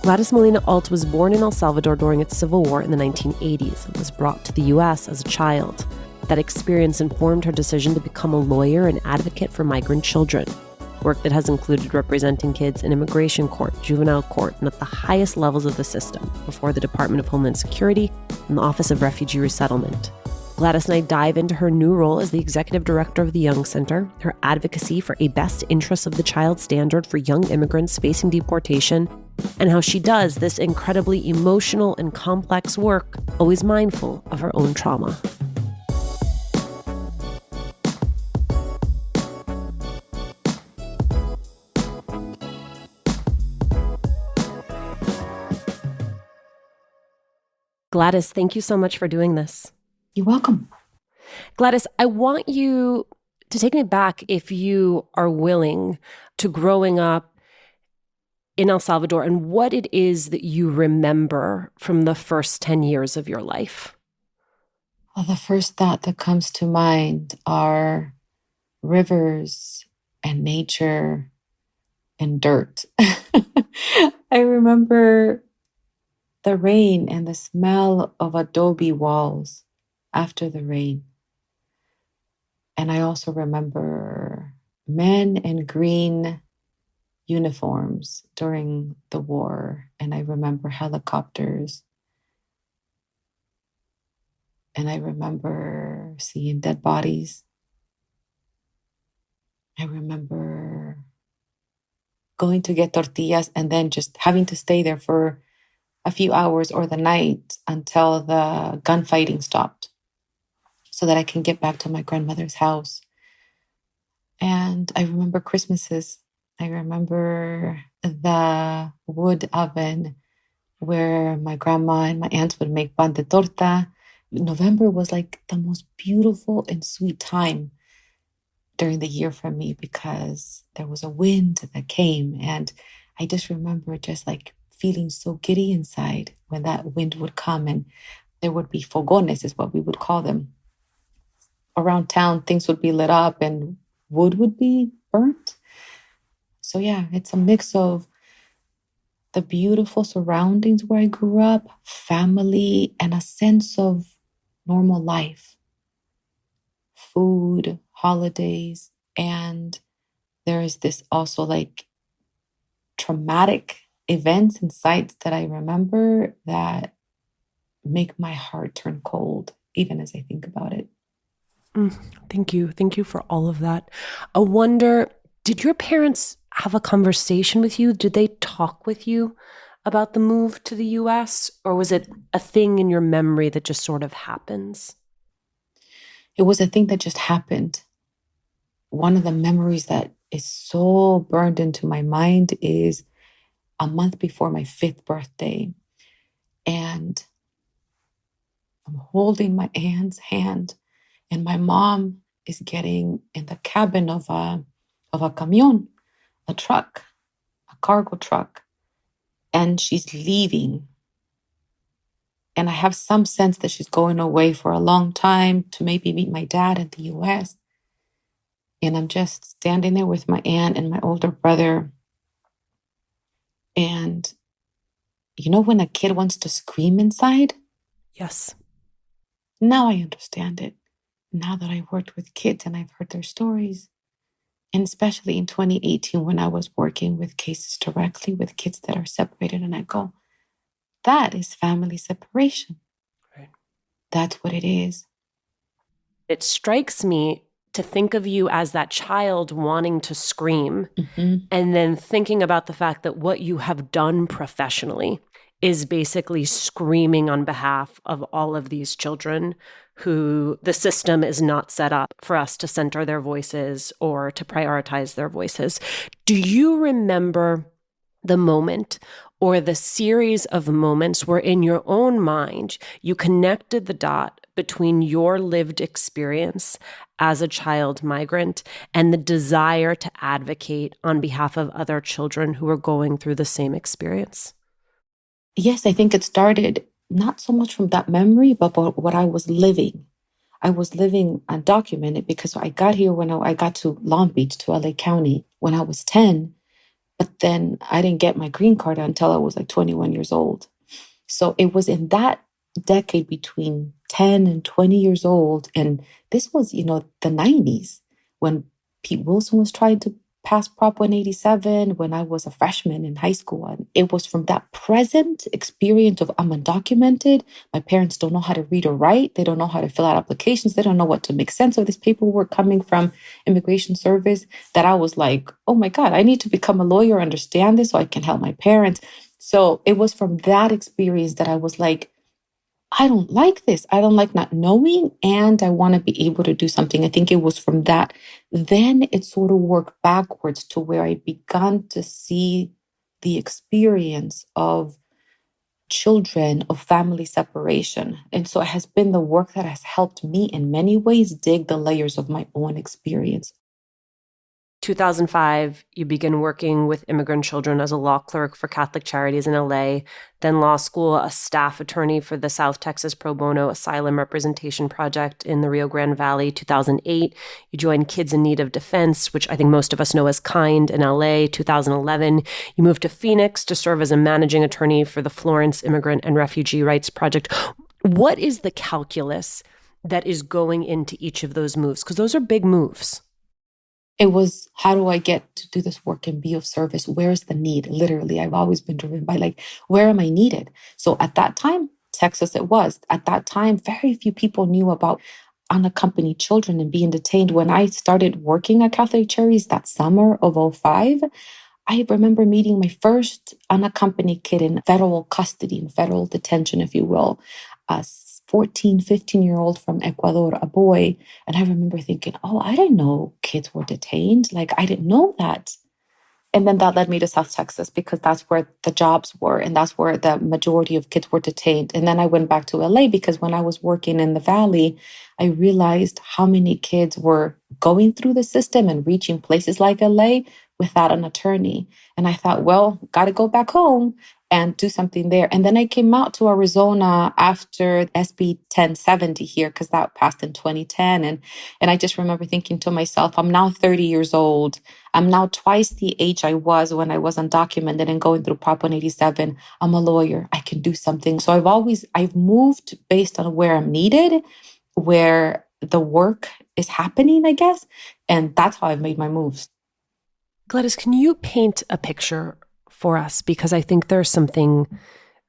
Gladis Molina Alt was born in El Salvador during its civil war in the 1980s and was brought to the U.S. as a child. That experience informed her decision to become a lawyer and advocate for migrant children, work that has included representing kids in immigration court, juvenile court, and at the highest levels of the system before the Department of Homeland Security and the Office of Refugee Resettlement. Gladis and I dive into her new role as the executive director of the Young Center, her advocacy for a best interests of the child standard for young immigrants facing deportation, and how she does this incredibly emotional and complex work, always mindful of her own trauma. Gladis, thank you so much for doing this. You're welcome. Gladis, I want you to take me back, if you are willing, to growing up in El Salvador and what it is that you remember from the first 10 years of your life. Well, the first thought that comes to mind are rivers and nature and dirt. I remember the rain and the smell of adobe walls after the rain. And I also remember men in green uniforms during the war. And I remember helicopters. And I remember seeing dead bodies. I remember going to get tortillas and then just having to stay there for a few hours or the night until the gunfighting stopped so that I can get back to my grandmother's house. And I remember Christmases. I remember the wood oven where my grandma and my aunts would make pan de torta. November was like the most beautiful and sweet time during the year for me because there was a wind that came. And I just remember just like feeling so giddy inside when that wind would come, and there would be fogones, is what we would call them. Around town, things would be lit up and wood would be burnt. So yeah, it's a mix of the beautiful surroundings where I grew up, family, and a sense of normal life. Food, holidays, and there is this also like traumatic events and sights that I remember that make my heart turn cold, even as I think about it. Thank you. Thank you for all of that. I wonder, did your parents have a conversation with you? Did they talk with you about the move to the U.S.? Or was it a thing in your memory that just sort of happens? It was a thing that just happened. One of the memories that is so burned into my mind is a month before my 5th birthday. And I'm holding my aunt's hand, and my mom is getting in the cabin of a camión, a truck, a cargo truck, and she's leaving. And I have some sense that she's going away for a long time to maybe meet my dad in the US. And I'm just standing there with my aunt and my older brother. And you know when a kid wants to scream inside? Yes. Now I understand it. Now that I've worked with kids and I've heard their stories. And especially in 2018 when I was working with cases directly with kids that are separated, and I go, that is family separation. Right. That's what it is. It strikes me to think of you as that child wanting to scream, and then thinking about the fact that what you have done professionally is basically screaming on behalf of all of these children who the system is not set up for us to center their voices or to prioritize their voices. Do you remember the moment or the series of moments where in your own mind you connected the dot between your lived experience as a child migrant and the desire to advocate on behalf of other children who are going through the same experience? Yes, I think it started not so much from that memory, but what I was living. I was living undocumented because I got here when I got to Long Beach, to LA County, when I was 10. But then I didn't get my green card until I was like 21 years old. So it was in that decade between 10 and 20 years old. And this was, the 90s when Pete Wilson was trying to pass Prop 187 when I was a freshman in high school. And it was from that present experience of I'm undocumented. My parents don't know how to read or write. They don't know how to fill out applications. They don't know what to make sense of this paperwork coming from immigration service, that I was like, oh my God, I need to become a lawyer, understand this so I can help my parents. So it was from that experience that I was like, I don't like this. I don't like not knowing, and I want to be able to do something. I think it was from that. Then it sort of worked backwards to where I began to see the experience of children, of family separation. And so it has been the work that has helped me in many ways dig the layers of my own experience. 2005, you begin working with immigrant children as a law clerk for Catholic Charities in LA, then law school, a staff attorney for the South Texas Pro Bono Asylum Representation Project in the Rio Grande Valley. 2008, you joined Kids in Need of Defense, which I think most of us know as KIND in LA. 2011, you moved to Phoenix to serve as a managing attorney for the Florence Immigrant and Refugee Rights Project. What is the calculus that is going into each of those moves? Because those are big moves. It was, how do I get to do this work and be of service? Where's the need? Literally, I've always been driven by like, where am I needed? So at that time, Texas, it was. At that time, very few people knew about unaccompanied children and being detained. When I started working at Catholic Charities that summer of '05, I remember meeting my first unaccompanied kid in federal custody, in federal detention, if you will. 14, 15-year-old from Ecuador, a boy. And I remember thinking, oh, I didn't know kids were detained. Like, I didn't know that. And then that led me to South Texas because that's where the jobs were and that's where the majority of kids were detained. And then I went back to LA because when I was working in the Valley, I realized how many kids were going through the system and reaching places like LA without an attorney. And I thought, well, got to go back home and do something there. And then I came out to Arizona after SB 1070 here because that passed in 2010. And I just remember thinking to myself, I'm now 30 years old. I'm now twice the age I was when I was undocumented and going through Prop 187. I'm a lawyer. I can do something. So I've moved based on where I'm needed, where the work is happening, I guess. And that's how I've made my moves. Gladys, can you paint a picture for us? Because I think there's something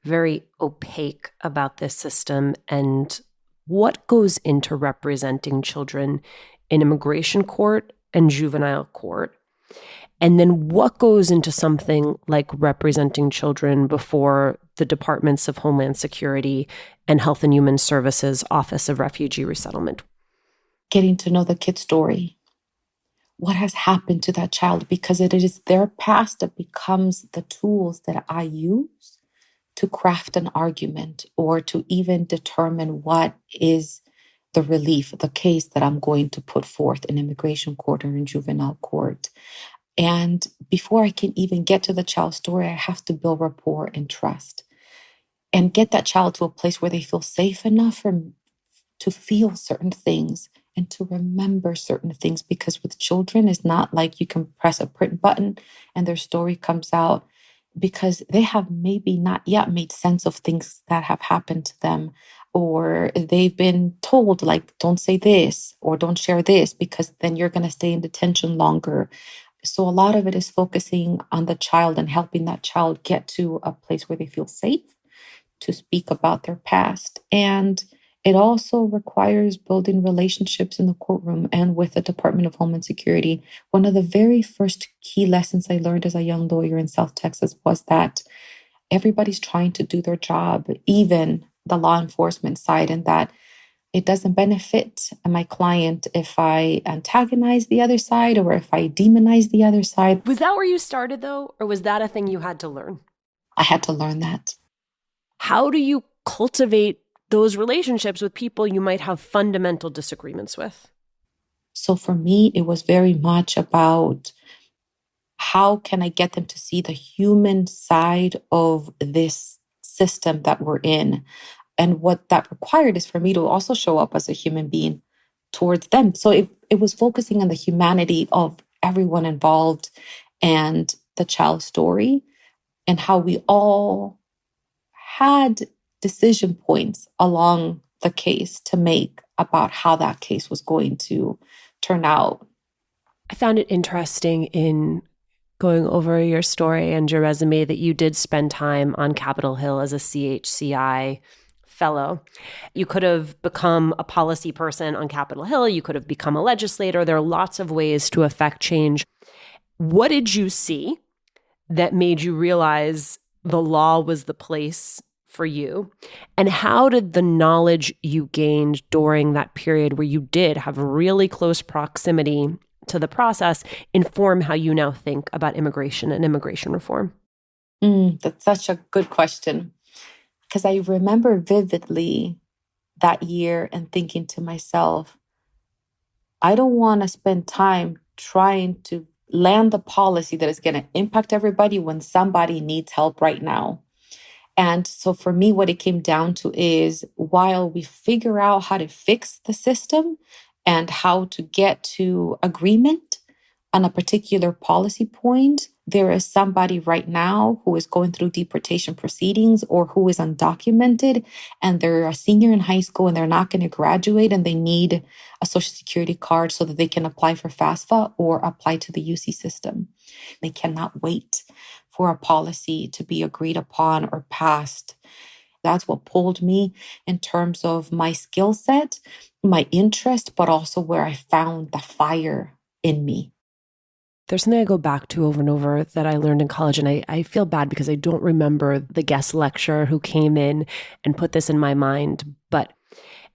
very opaque about this system and what goes into representing children in immigration court and juvenile court. And then what goes into something like representing children before the Departments of Homeland Security and Health and Human Services Office of Refugee Resettlement? Getting to know the kid's story. What has happened to that child? Because it is their past that becomes the tools that I use to craft an argument or to even determine what is the relief, the case that I'm going to put forth in immigration court or in juvenile court. And before I can even get to the child's story, I have to build rapport and trust and get that child to a place where they feel safe enough to feel certain things and to remember certain things. Because with children, it's not like you can press a print button and their story comes out, because they have maybe not yet made sense of things that have happened to them, or they've been told like, don't say this or don't share this because then you're going to stay in detention longer. So a lot of it is focusing on the child and helping that child get to a place where they feel safe to speak about their past. And it also requires building relationships in the courtroom and with the Department of Homeland Security. One of the very first key lessons I learned as a young lawyer in South Texas was that everybody's trying to do their job, even the law enforcement side, and that it doesn't benefit my client if I antagonize the other side or if I demonize the other side. Was that where you started, though? Or was that a thing you had to learn? I had to learn that. How do you cultivate those relationships with people you might have fundamental disagreements with? So for me, it was very much about how can I get them to see the human side of this system that we're in. And what that required is for me to also show up as a human being towards them. So it was focusing on the humanity of everyone involved and the child's story and how we all had decision points along the case to make about how that case was going to turn out. I found it interesting in going over your story and your resume that you did spend time on Capitol Hill as a CHCI fellow. You could have become a policy person on Capitol Hill. You could have become a legislator. There are lots of ways to affect change. What did you see that made you realize the law was the place for you? And how did the knowledge you gained during that period where you did have really close proximity to the process inform how you now think about immigration and immigration reform? That's such a good question. Because I remember vividly that year and thinking to myself, I don't want to spend time trying to land the policy that is going to impact everybody when somebody needs help right now. And so for me, what it came down to is while we figure out how to fix the system and how to get to agreement on a particular policy point, there is somebody right now who is going through deportation proceedings or who is undocumented and they're a senior in high school and they're not going to graduate and they need a social security card so that they can apply for FAFSA or apply to the UC system. They cannot wait for a policy to be agreed upon or passed. That's what pulled me in terms of my skill set, my interest, but also where I found the fire in me. There's something I go back to over and over that I learned in college, and I feel bad because I don't remember the guest lecturer who came in and put this in my mind, but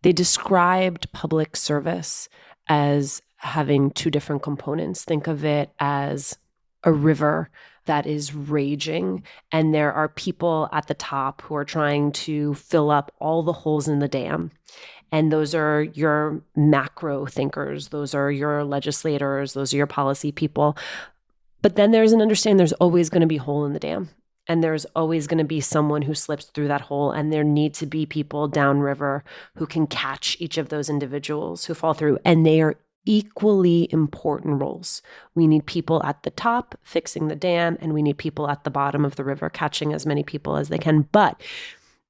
they described public service as having two different components. Think of it as a river that is raging, and there are people at the top who are trying to fill up all the holes in the dam. And those are your macro thinkers. Those are your legislators. Those are your policy people. But then there's an understanding there's always going to be a hole in the dam. And there's always going to be someone who slips through that hole. And there need to be people downriver who can catch each of those individuals who fall through. And they are equally important roles. We need people at the top fixing the dam, and we need people at the bottom of the river catching as many people as they can. But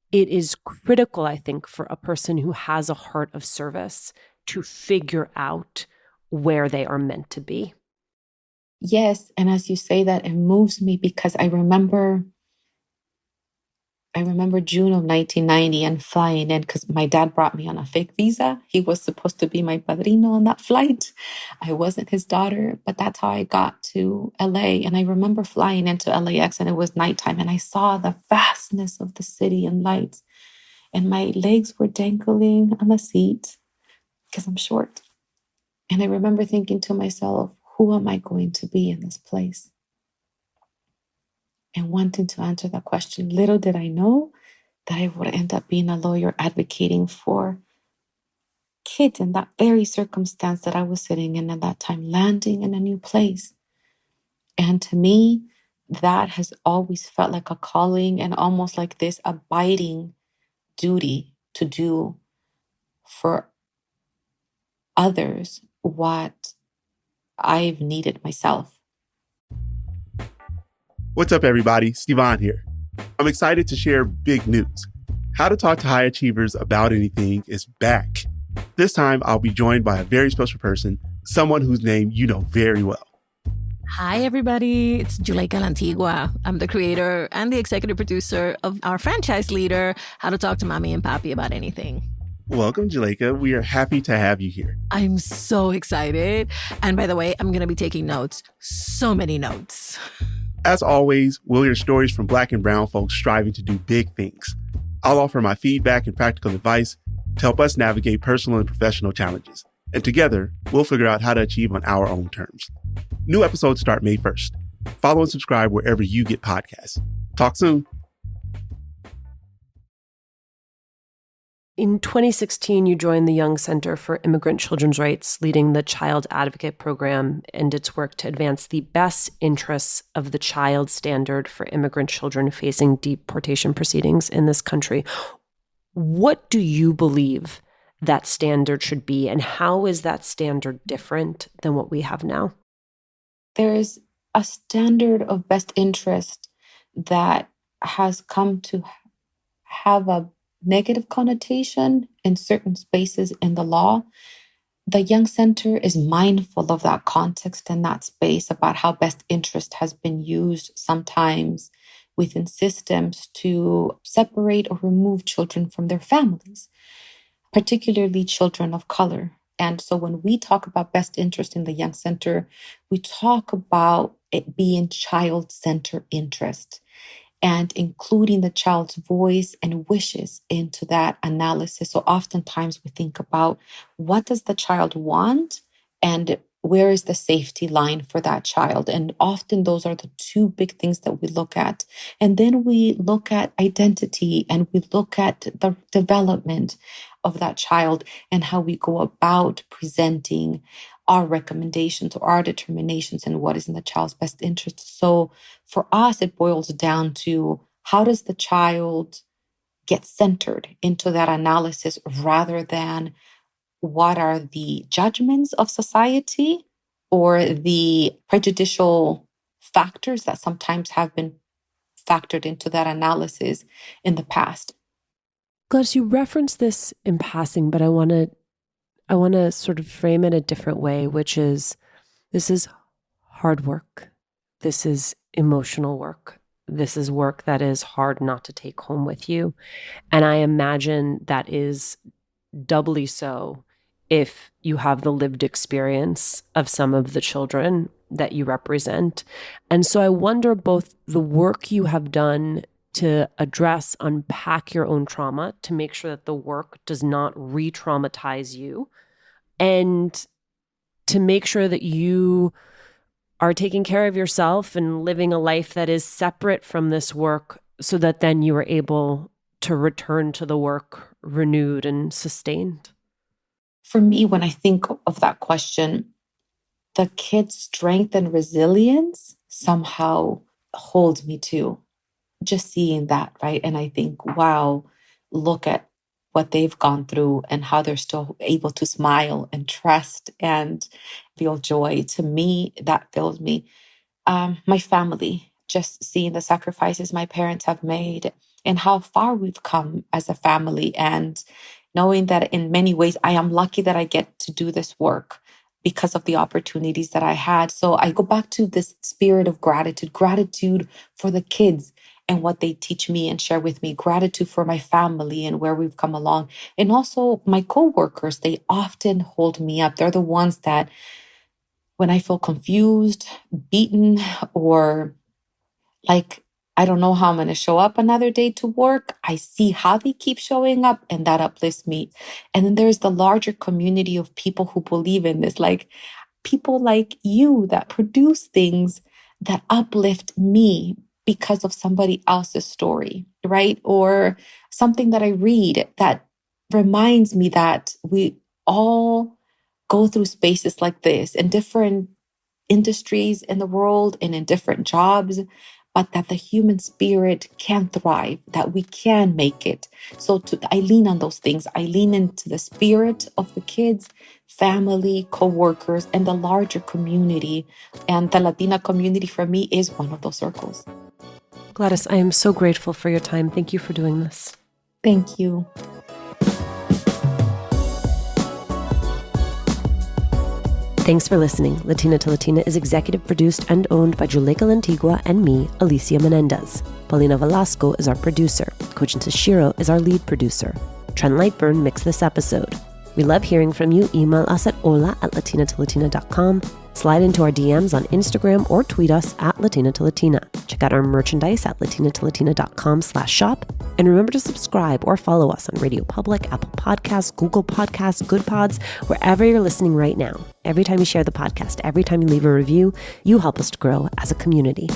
it is critical, I think, for a person who has a heart of service to figure out where they are meant to be. Yes, and as you say that, it moves me because I remember June of 1990 and flying in because my dad brought me on a fake visa. He was supposed to be my padrino on that flight. I wasn't his daughter, but that's how I got to LA. And I remember flying into LAX and it was nighttime and I saw the vastness of the city and lights. And my legs were dangling on the seat because I'm short. And I remember thinking to myself, who am I going to be in this place? And wanting to answer that question, little did I know that I would end up being a lawyer advocating for kids in that very circumstance that I was sitting in at that time, landing in a new place. And to me, that has always felt like a calling and almost like this abiding duty to do for others what I've needed myself. What's up, everybody? Stevan here. I'm excited to share big news. How to Talk to High Achievers About Anything is back. This time, I'll be joined by a very special person, someone whose name you know very well. Hi, everybody. It's Juleyka Lantigua. I'm the creator and the executive producer of our franchise leader, How to Talk to Mommy and Papi About Anything. Welcome, Juleyka. We are happy to have you here. I'm so excited. And by the way, I'm going to be taking notes. So many notes. As always, we'll hear stories from Black and Brown folks striving to do big things. I'll offer my feedback and practical advice to help us navigate personal and professional challenges. And together, we'll figure out how to achieve on our own terms. New episodes start May 1st. Follow and subscribe wherever you get podcasts. Talk soon. In 2016, you joined the Young Center for Immigrant Children's Rights, leading the Child Advocate Program and its work to advance the best interests of the child standard for immigrant children facing deportation proceedings in this country. What do you believe that standard should be, and how is that standard different than what we have now? There is a standard of best interest that has come to have a negative connotation in certain spaces in the law. The Young Center is mindful of that context and that space about how best interest has been used sometimes within systems to separate or remove children from their families, particularly children of color. And so when we talk about best interest in the Young Center, we talk about it being child-centered interest and including the child's voice and wishes into that analysis. So oftentimes we think about what does the child want and where is the safety line for that child? And often those are the two big things that we look at. And then we look at identity and we look at the development of that child and how we go about presenting our recommendations or our determinations and what is in the child's best interest. So for us, it boils down to how does the child get centered into that analysis rather than what are the judgments of society or the prejudicial factors that sometimes have been factored into that analysis in the past. Gladys, you referenced this in passing, but I want to sort of frame it a different way, which is this is hard work. This is emotional work. This is work that is hard not to take home with you. And I imagine that is doubly so if you have the lived experience of some of the children that you represent. And so I wonder both the work you have done to address, unpack your own trauma, to make sure that the work does not re-traumatize you, and to make sure that you are taking care of yourself and living a life that is separate from this work so that then you are able to return to the work renewed and sustained. For me, when I think of that question, the kid's strength and resilience somehow holds me too. Just seeing that, right? And I think, wow, look at what they've gone through and how they're still able to smile and trust and feel joy. To me, that fills me. My family, just seeing the sacrifices my parents have made and how far we've come as a family, and knowing that in many ways, I am lucky that I get to do this work because of the opportunities that I had. So I go back to this spirit of gratitude for the kids and what they teach me and share with me, gratitude for my family and where we've come along. And also my coworkers, they often hold me up. They're the ones that when I feel confused, beaten, or like, I don't know how I'm going to show up another day to work, I see how they keep showing up and that uplifts me. And then there's the larger community of people who believe in this, like people like you that produce things that uplift me because of somebody else's story, right? Or something that I read that reminds me that we all go through spaces like this in different industries in the world and in different jobs, but that the human spirit can thrive, that we can make it. So I lean on those things. I lean into the spirit of the kids, family, coworkers, and the larger community. And the Latina community for me is one of those circles. Gladys, I am so grateful for your time. Thank you for doing this. Thank you. Thanks for listening. Latina to Latina is executive produced and owned by Juleka Lantigua and me, Alicia Menendez. Paulina Velasco is our producer. Kojin Tashiro is our lead producer. Trent Lightburn mixed this episode. We love hearing from you. Email us at hola@latinatolatina.com. Slide into our DMs on Instagram or tweet us at Latina to Latina. Check out our merchandise at latinatolatina.com/shop. And remember to subscribe or follow us on Radio Public, Apple Podcasts, Google Podcasts, Good Pods, wherever you're listening right now. Every time you share the podcast, every time you leave a review, you help us to grow as a community.